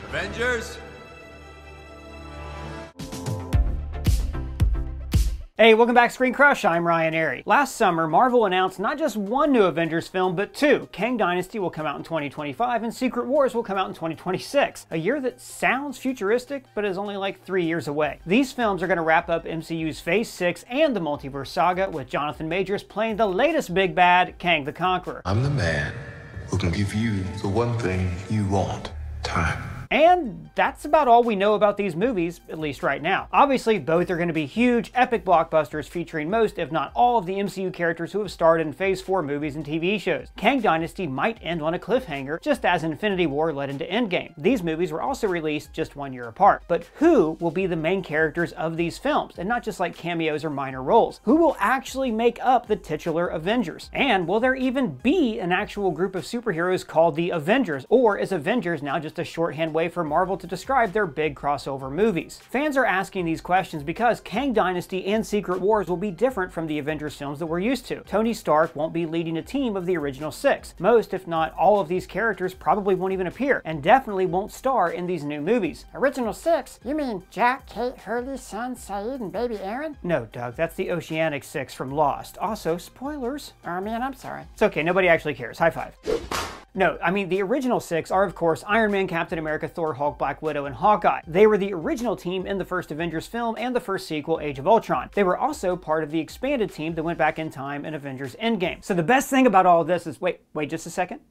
Avengers? Hey, welcome back Screen Crush, I'm Ryan Airy. Last summer, Marvel announced not just one new Avengers film, but two. Kang Dynasty will come out in 2025 and Secret Wars will come out in 2026. A year that sounds futuristic, but is only like 3 years away. These films are going to wrap up MCU's Phase 6 and the Multiverse Saga, with Jonathan Majors playing the latest big bad, Kang the Conqueror. I'm the man who can give you the one thing you want, time. And that's about all we know about these movies, at least right now. Obviously, both are going to be huge, epic blockbusters featuring most, if not all, of the MCU characters who have starred in Phase 4 movies and TV shows. Kang Dynasty might end on a cliffhanger, just as Infinity War led into Endgame. These movies were also released just 1 year apart. But who will be the main characters of these films, and not just like cameos or minor roles? Who will actually make up the titular Avengers? And will there even be an actual group of superheroes called the Avengers, or is Avengers now just a shorthand way for Marvel to describe their big crossover movies? Fans are asking these questions because Kang Dynasty and Secret Wars will be different from the Avengers films that we're used to. Tony Stark won't be leading a team of the original 6. Most, if not all, of these characters probably won't even appear, and definitely won't star in these new movies. Original 6? You mean Jack, Kate, Hurley, son, Saeed, and baby Aaron? No, Doug, that's the Oceanic 6 from Lost. Also, spoilers. Oh man, I'm sorry. It's okay, nobody actually cares. High five. No, I mean the original 6 are of course Iron Man, Captain America, Thor, Hulk, Black Widow, and Hawkeye. They were the original team in the first Avengers film and the first sequel, Age of Ultron. They were also part of the expanded team that went back in time in Avengers Endgame. So the best thing about all of this is, wait just a second.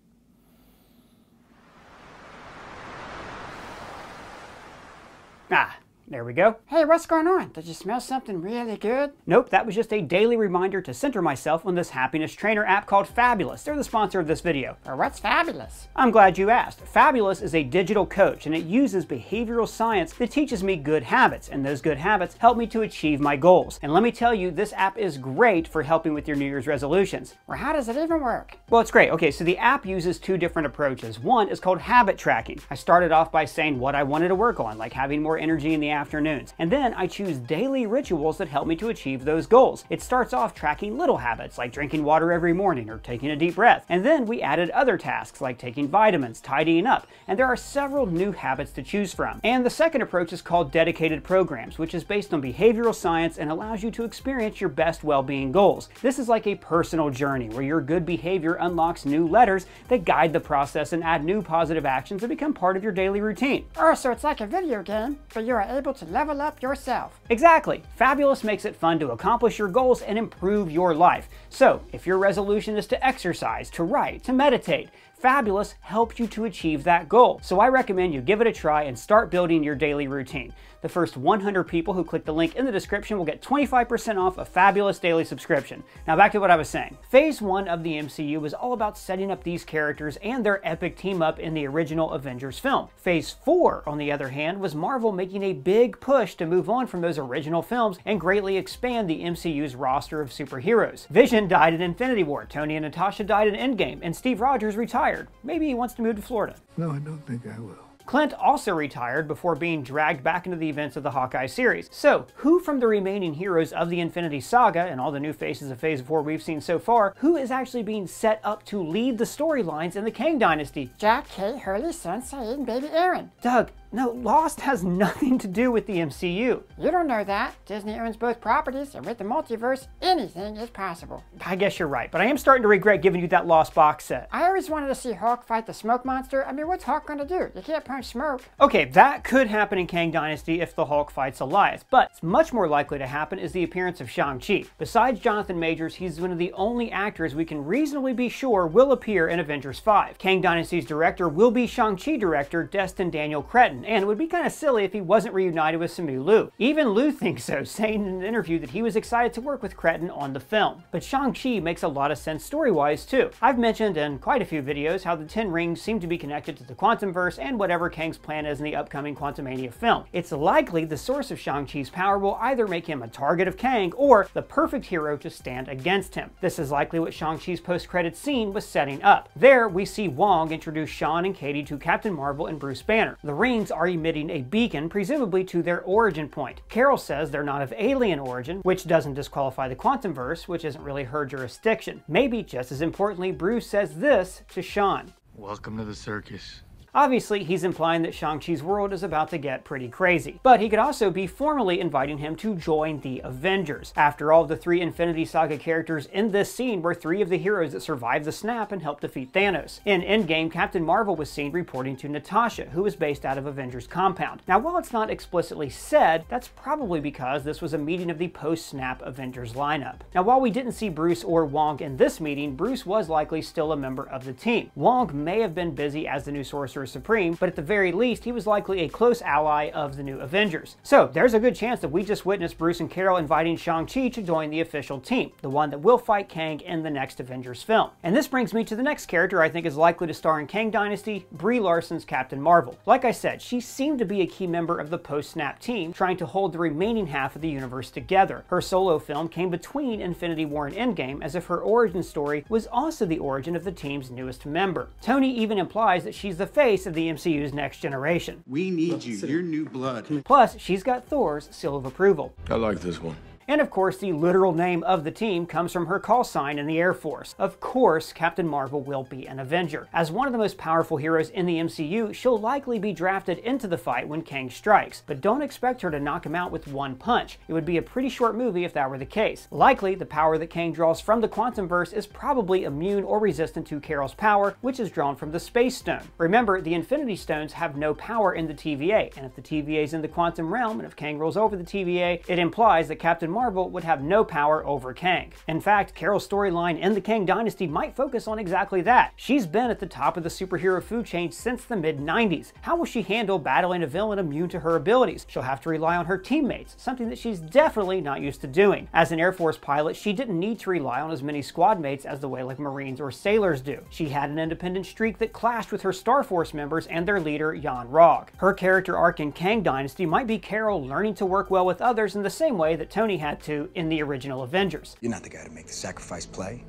There we go. Hey, what's going on? Did you smell something really good? Nope, that was just a daily reminder to center myself on this happiness trainer app called Fabulous. They're the sponsor of this video. Or what's Fabulous? I'm glad you asked. Fabulous is a digital coach, and it uses behavioral science that teaches me good habits, and those good habits help me to achieve my goals. And let me tell you, this app is great for helping with your New Year's resolutions. Well, how does it even work? Well, it's great. Okay, so the app uses two different approaches. One is called habit tracking. I started off by saying what I wanted to work on, like having more energy in the afternoons. And then I choose daily rituals that help me to achieve those goals. It starts off tracking little habits like drinking water every morning or taking a deep breath. And then we added other tasks like taking vitamins, tidying up, and there are several new habits to choose from. And the second approach is called dedicated programs, which is based on behavioral science and allows you to experience your best well-being goals. This is like a personal journey where your good behavior unlocks new letters that guide the process and add new positive actions that become part of your daily routine. Oh, so it's like a video game, but you are able to level up yourself. Exactly. Fabulous makes it fun to accomplish your goals and improve your life. So, if your resolution is to exercise, to write, to meditate, Fabulous helps you to achieve that goal. So I recommend you give it a try and start building your daily routine. The first 100 people who click the link in the description will get 25% off a Fabulous daily subscription. Now back to what I was saying. Phase 1 of the MCU was all about setting up these characters and their epic team up in the original Avengers film. Phase 4, on the other hand, was Marvel making a big push to move on from those original films and greatly expand the MCU's roster of superheroes. Vision died in Infinity War, Tony and Natasha died in Endgame, and Steve Rogers retired. Maybe he wants to move to Florida. No, I don't think I will. Clint also retired before being dragged back into the events of the Hawkeye series. So, who from the remaining heroes of the Infinity Saga and all the new faces of Phase 4 we've seen so far, who is actually being set up to lead the storylines in the Kang Dynasty? Jack, Kate, Hurley, son, Saeed, and baby Aaron. Doug, no, Lost has nothing to do with the MCU. You don't know that. Disney owns both properties, and with the multiverse, anything is possible. I guess you're right, but I am starting to regret giving you that Lost box set. I always wanted to see Hulk fight the smoke monster. I mean, what's Hulk gonna do? You can't punch smoke. Okay, that could happen in Kang Dynasty if the Hulk fights Elias, but it's much more likely to happen is the appearance of Shang-Chi. Besides Jonathan Majors, he's one of the only actors we can reasonably be sure will appear in Avengers 5. Kang Dynasty's director will be Shang-Chi director Destin Daniel Cretton, and it would be kind of silly if he wasn't reunited with Simu Liu. Even Liu thinks so, saying in an interview that he was excited to work with Cretton on the film. But Shang-Chi makes a lot of sense story-wise too. I've mentioned in quite a few videos how the 10 rings seem to be connected to the Quantumverse and whatever Kang's plan is in the upcoming Quantumania film. It's likely the source of Shang-Chi's power will either make him a target of Kang or the perfect hero to stand against him. This is likely what Shang-Chi's post-credits scene was setting up. There, we see Wong introduce Sean and Katie to Captain Marvel and Bruce Banner. The rings are emitting a beacon, presumably to their origin point. Carol says they're not of alien origin, which doesn't disqualify the Quantumverse, which isn't really her jurisdiction. Maybe just as importantly, Bruce says this to Sean. Welcome to the circus. Obviously, he's implying that Shang-Chi's world is about to get pretty crazy. But he could also be formally inviting him to join the Avengers. After all, the 3 Infinity Saga characters in this scene were 3 of the heroes that survived the snap and helped defeat Thanos. In Endgame, Captain Marvel was seen reporting to Natasha, who was based out of Avengers compound. Now, while it's not explicitly said, that's probably because this was a meeting of the post-snap Avengers lineup. Now, while we didn't see Bruce or Wong in this meeting, Bruce was likely still a member of the team. Wong may have been busy as the new Sorcerer Supreme, but at the very least, he was likely a close ally of the new Avengers. So there's a good chance that we just witnessed Bruce and Carol inviting Shang-Chi to join the official team, the one that will fight Kang in the next Avengers film. And this brings me to the next character I think is likely to star in Kang Dynasty, Brie Larson's Captain Marvel. Like I said, she seemed to be a key member of the post-snap team, trying to hold the remaining half of the universe together. Her solo film came between Infinity War and Endgame, as if her origin story was also the origin of the team's newest member. Tony even implies that she's the face of the MCU's next generation. We need you. You're new blood. Plus, she's got Thor's seal of approval. I like this one. And of course, the literal name of the team comes from her call sign in the Air Force. Of course, Captain Marvel will be an Avenger. As one of the most powerful heroes in the MCU, she'll likely be drafted into the fight when Kang strikes, but don't expect her to knock him out with one punch. It would be a pretty short movie if that were the case. Likely, the power that Kang draws from the Quantumverse is probably immune or resistant to Carol's power, which is drawn from the Space Stone. Remember, the Infinity Stones have no power in the TVA, and if the TVA is in the quantum realm, and if Kang rolls over the TVA, it implies that Captain Marvel would have no power over Kang. In fact, Carol's storyline in the Kang Dynasty might focus on exactly that. She's been at the top of the superhero food chain since the mid-90s. How will she handle battling a villain immune to her abilities? She'll have to rely on her teammates, something that she's definitely not used to doing. As an Air Force pilot, she didn't need to rely on as many squad mates as the way like Marines or sailors do. She had an independent streak that clashed with her Star Force members and their leader, Jan Rog. Her character arc in Kang Dynasty might be Carol learning to work well with others in the same way that Tony had to in the original Avengers. You're not the guy to make the sacrifice play,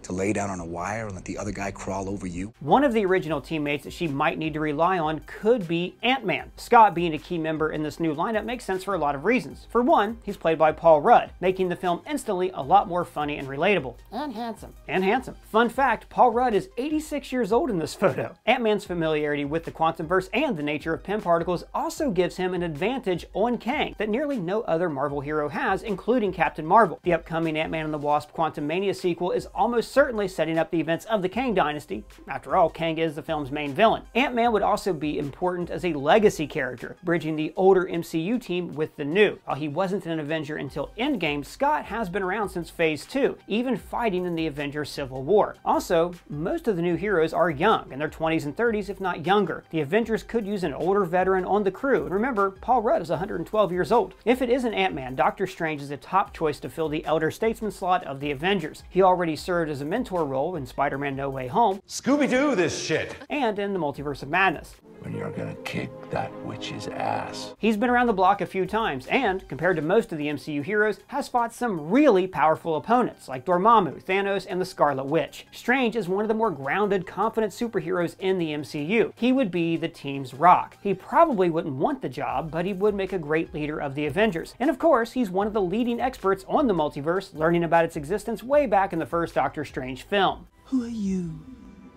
to lay down on a wire and let the other guy crawl over you. One of the original teammates that she might need to rely on could be Ant-Man. Scott being a key member in this new lineup makes sense for a lot of reasons. For one, he's played by Paul Rudd, making the film instantly a lot more funny and relatable. And handsome. And handsome. Fun fact, Paul Rudd is 86 years old in this photo. Ant-Man's familiarity with the Quantumverse and the nature of Pym particles also gives him an advantage on Kang that nearly no other Marvel hero has, including Captain Marvel. The upcoming Ant-Man and the Wasp Quantumania sequel is almost certainly setting up the events of the Kang Dynasty. After all, Kang is the film's main villain. Ant-Man would also be important as a legacy character, bridging the older MCU team with the new. While he wasn't an Avenger until Endgame, Scott has been around since Phase 2, even fighting in the Avengers Civil War. Also, most of the new heroes are young, in their 20s and 30s, if not younger. The Avengers could use an older veteran on the crew, and remember, Paul Rudd is 112 years old. If it isn't Ant-Man, Doctor Strange is a top choice to fill the Elder Statesman slot of the Avengers. He already served as a mentor role in Spider-Man No Way Home, Scooby-Doo this shit, and in the Multiverse of Madness. When you're gonna kick that witch's ass. He's been around the block a few times, and, compared to most of the MCU heroes, has fought some really powerful opponents, like Dormammu, Thanos, and the Scarlet Witch. Strange is one of the more grounded, confident superheroes in the MCU. He would be the team's rock. He probably wouldn't want the job, but he would make a great leader of the Avengers. And of course, he's one of the leading experts on the multiverse, learning about its existence way back in the first Doctor Strange film. Who are you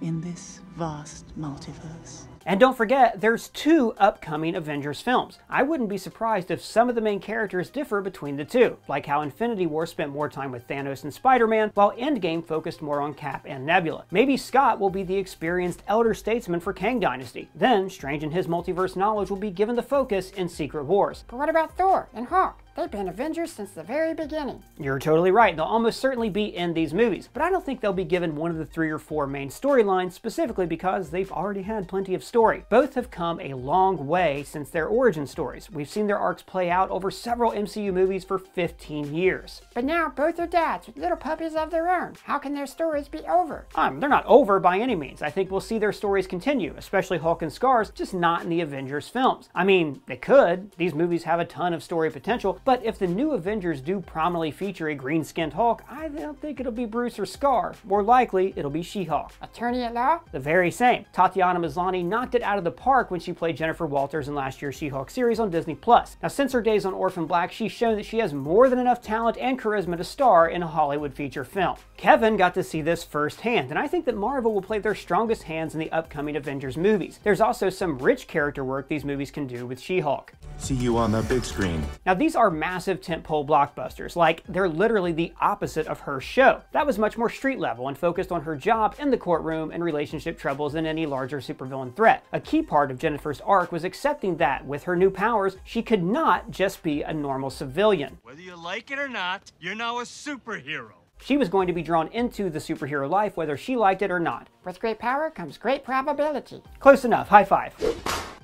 in this vast multiverse? And don't forget, there's 2 upcoming Avengers films. I wouldn't be surprised if some of the main characters differ between the two, like how Infinity War spent more time with Thanos and Spider-Man, while Endgame focused more on Cap and Nebula. Maybe Scott will be the experienced elder statesman for Kang Dynasty. Then, Strange and his multiverse knowledge will be given the focus in Secret Wars. But what about Thor and Hawk? They've been Avengers since the very beginning. You're totally right. They'll almost certainly be in these movies, but I don't think they'll be given one of the 3 or 4 main storylines, specifically because they've already had plenty of story. Both have come a long way since their origin stories. We've seen their arcs play out over several MCU movies for 15 years. But now both are dads with little puppies of their own. How can their stories be over? They're not over by any means. I think we'll see their stories continue, especially Hulk and Scars, just not in the Avengers films. I mean, they could. These movies have a ton of story potential, But if the new Avengers do prominently feature a green-skinned Hulk, I don't think it'll be Bruce or Scar. More likely, it'll be She-Hulk. Attorney at law? The very same. Tatiana Maslany knocked it out of the park when she played Jennifer Walters in last year's She-Hulk series on Disney+. Now, since her days on Orphan Black, she's shown that she has more than enough talent and charisma to star in a Hollywood feature film. Kevin got to see this firsthand, and I think that Marvel will play their strongest hands in the upcoming Avengers movies. There's also some rich character work these movies can do with She-Hulk. See you on the big screen. Now, these are massive tentpole blockbusters, like they're literally the opposite of her show. That was much more street level and focused on her job in the courtroom and relationship troubles than any larger supervillain threat. A key part of Jennifer's arc was accepting that, with her new powers, she could not just be a normal civilian. Whether you like it or not, you're now a superhero. She was going to be drawn into the superhero life whether she liked it or not. With great power comes great probability. Close enough, high five.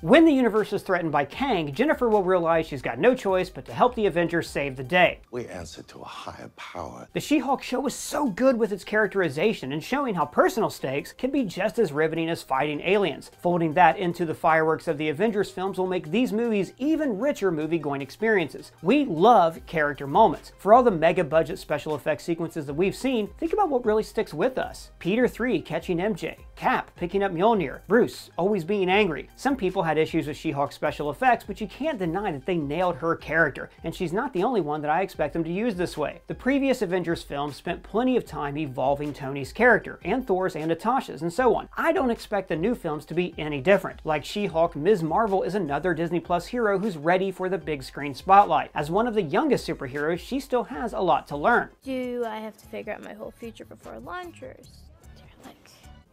When the universe is threatened by Kang, Jennifer will realize she's got no choice but to help the Avengers save the day. We answer to a higher power. The She-Hulk show was so good with its characterization and showing how personal stakes can be just as riveting as fighting aliens. Folding that into the fireworks of the Avengers films will make these movies even richer movie-going experiences. We love character moments. For all the mega-budget special effects sequences that we've seen, think about what really sticks with us. Peter 3 catching MJ, Cap picking up Mjolnir, Bruce always being angry. Some people had issues with She-Hulk's special effects, but you can't deny that they nailed her character, and she's not the only one that I expect them to use this way. The previous Avengers films spent plenty of time evolving Tony's character, and Thor's and Natasha's, and so on. I don't expect the new films to be any different. Like She-Hulk, Ms. Marvel is another Disney Plus hero who's ready for the big screen spotlight. As one of the youngest superheroes, she still has a lot to learn. Do I have to figure out my whole future before lunch, or is there like...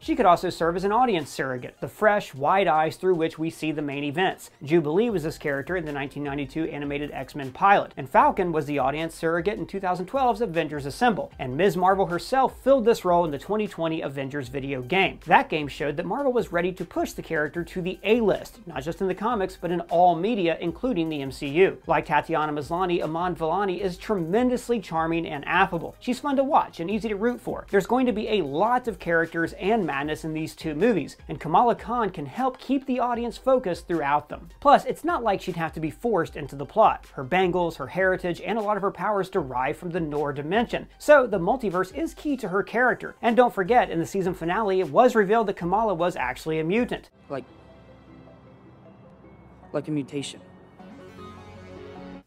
She could also serve as an audience surrogate, the fresh, wide eyes through which we see the main events. Jubilee was this character in the 1992 animated X-Men pilot, and Falcon was the audience surrogate in 2012's Avengers Assemble, and Ms. Marvel herself filled this role in the 2020 Avengers video game. That game showed that Marvel was ready to push the character to the A-list, not just in the comics, but in all media, including the MCU. Like Tatiana Maslany, Iman Vellani is tremendously charming and affable. She's fun to watch and easy to root for. There's going to be a lot of characters and madness in these two movies, and Kamala Khan can help keep the audience focused throughout them. Plus, it's not like she'd have to be forced into the plot. Her bangles, her heritage, and a lot of her powers derive from the Noor dimension, so the multiverse is key to her character. And don't forget, in the season finale, it was revealed that Kamala was actually a mutant. Like a mutation.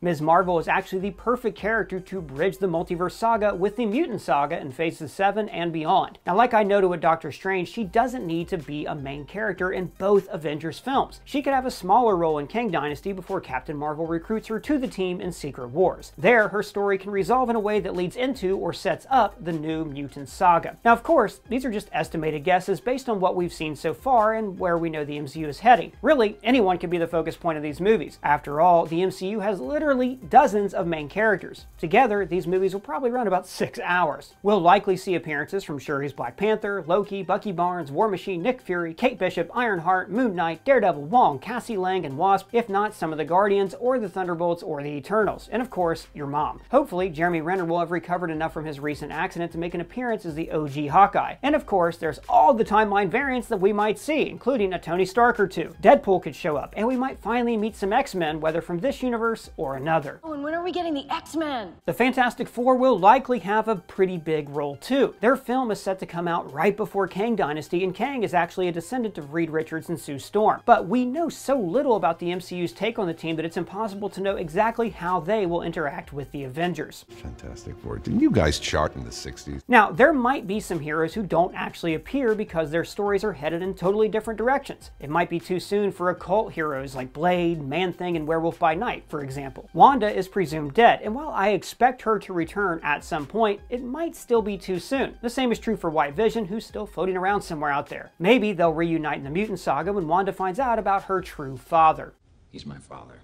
Ms. Marvel is actually the perfect character to bridge the Multiverse Saga with the Mutant Saga in Phases 7 and beyond. Now, like I noted with Doctor Strange, she doesn't need to be a main character in both Avengers films. She could have a smaller role in Kang Dynasty before Captain Marvel recruits her to the team in Secret Wars. There, her story can resolve in a way that leads into or sets up the new Mutant Saga. Now, of course, these are just estimated guesses based on what we've seen so far and where we know the MCU is heading. Really, anyone can be the focus point of these movies. After all, the MCU has literally dozens of main characters. Together, these movies will probably run about 6 hours. We'll likely see appearances from Shuri's Black Panther, Loki, Bucky Barnes, War Machine, Nick Fury, Kate Bishop, Ironheart, Moon Knight, Daredevil, Wong, Cassie Lang, and Wasp, if not some of the Guardians, or the Thunderbolts, or the Eternals, and of course, your mom. Hopefully, Jeremy Renner will have recovered enough from his recent accident to make an appearance as the OG Hawkeye. And of course, there's all the timeline variants that we might see, including a Tony Stark or two. Deadpool could show up, and we might finally meet some X-Men, whether from this universe or another. Oh, and when are we getting the X-Men? The Fantastic Four will likely have a pretty big role too. Their film is set to come out right before Kang Dynasty, and Kang is actually a descendant of Reed Richards and Sue Storm. But we know so little about the MCU's take on the team that it's impossible to know exactly how they will interact with the Avengers. Fantastic Four. Didn't you guys chart in the 60s? Now, there might be some heroes who don't actually appear because their stories are headed in totally different directions. It might be too soon for occult heroes like Blade, Man-Thing, and Werewolf by Night, for example. Wanda is presumed dead, and while I expect her to return at some point, it might still be too soon. The same is true for White Vision, who's still floating around somewhere out there. Maybe they'll reunite in the Mutant Saga when Wanda finds out about her true father. He's my father.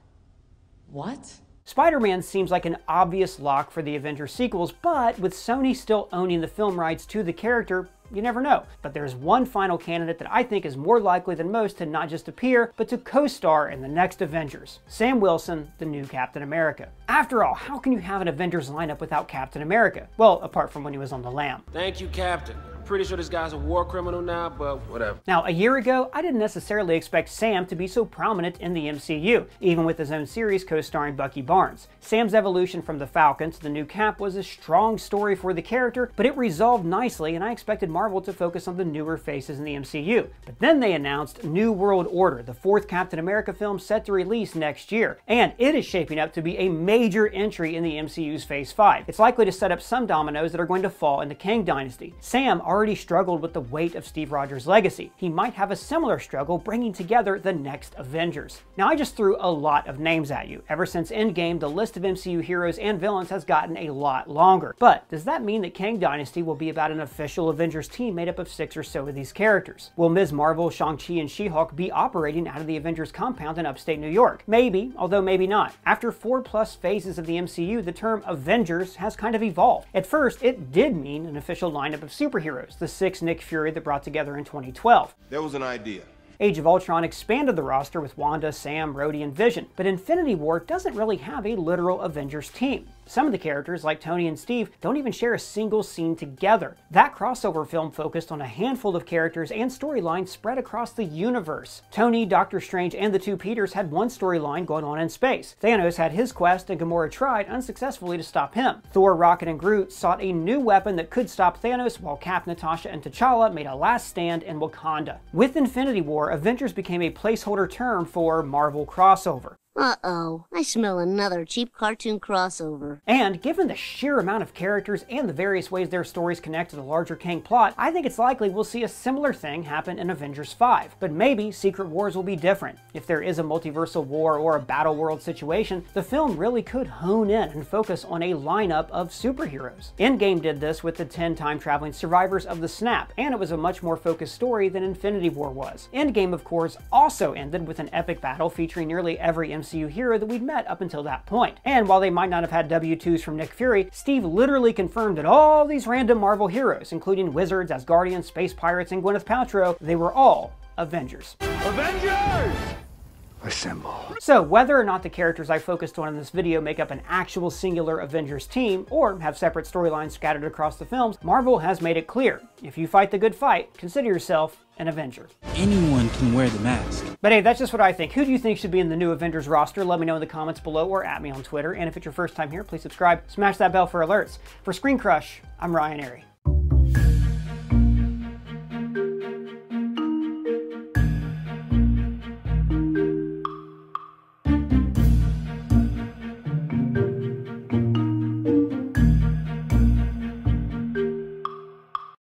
What? Spider-Man seems like an obvious lock for the Avengers sequels, but with Sony still owning the film rights to the character, you never know. But there's one final candidate that I think is more likely than most to not just appear, but to co-star in the next Avengers. Sam Wilson, the new Captain America. After all, how can you have an Avengers lineup without Captain America? Well, apart from when he was on the Lamb. Thank you, Captain. pretty sure this guy's a war criminal now, but whatever. Now, a year ago, I didn't necessarily expect Sam to be so prominent in the MCU, even with his own series co-starring Bucky Barnes. Sam's evolution from the Falcon to the new Cap was a strong story for the character, but it resolved nicely, and I expected Marvel to focus on the newer faces in the MCU. But then they announced New World Order, the fourth Captain America film set to release next year, and it is shaping up to be a major entry in the MCU's Phase 5. It's likely to set up some dominoes that are going to fall in the Kang Dynasty. Sam already struggled with the weight of Steve Rogers' legacy. He might have a similar struggle bringing together the next Avengers. Now, I just threw a lot of names at you. Ever since Endgame, the list of MCU heroes and villains has gotten a lot longer. But does that mean that Kang Dynasty will be about an official Avengers team made up of 6 or so of these characters? Will Ms. Marvel, Shang-Chi, and She-Hulk be operating out of the Avengers compound in upstate New York? Maybe, although maybe not. After 4+ phases of the MCU, the term Avengers has kind of evolved. At first, it did mean an official lineup of superheroes, the 6 Nick Fury that brought together in 2012. There was an idea. Age of Ultron expanded the roster with Wanda, Sam, Rhodey, and Vision, but Infinity War doesn't really have a literal Avengers team. Some of the characters, like Tony and Steve, don't even share a single scene together. That crossover film focused on a handful of characters and storylines spread across the universe. Tony, Doctor Strange, and the 2 Peters had one storyline going on in space. Thanos had his quest, and Gamora tried unsuccessfully to stop him. Thor, Rocket, and Groot sought a new weapon that could stop Thanos, while Cap, Natasha, and T'Challa made a last stand in Wakanda. With Infinity War, Avengers became a placeholder term for Marvel crossover. Uh-oh, I smell another cheap cartoon crossover. And given the sheer amount of characters and the various ways their stories connect to the larger Kang plot, I think it's likely we'll see a similar thing happen in Avengers 5. But maybe Secret Wars will be different. If there is a multiversal war or a battle world situation, the film really could hone in and focus on a lineup of superheroes. Endgame did this with the 10 time-traveling survivors of the Snap, and it was a much more focused story than Infinity War was. Endgame, of course, also ended with an epic battle featuring nearly every MCU hero that we'd met up until that point. And while they might not have had W2s from Nick Fury, Steve literally confirmed that all these random Marvel heroes, including Wizards, Asgardians, Space Pirates, and Gwyneth Paltrow, they were all Avengers. Avengers! Assemble. So whether or not the characters I focused on in this video make up an actual singular Avengers team, or have separate storylines scattered across the films, Marvel has made it clear. If you fight the good fight, consider yourself an Avenger. Anyone can wear the mask. But hey, that's just what I think. Who do you think should be in the new Avengers roster? Let me know in the comments below or at me on Twitter. And if it's your first time here, please subscribe, smash that bell for alerts. For Screen Crush, I'm Ryan Airy.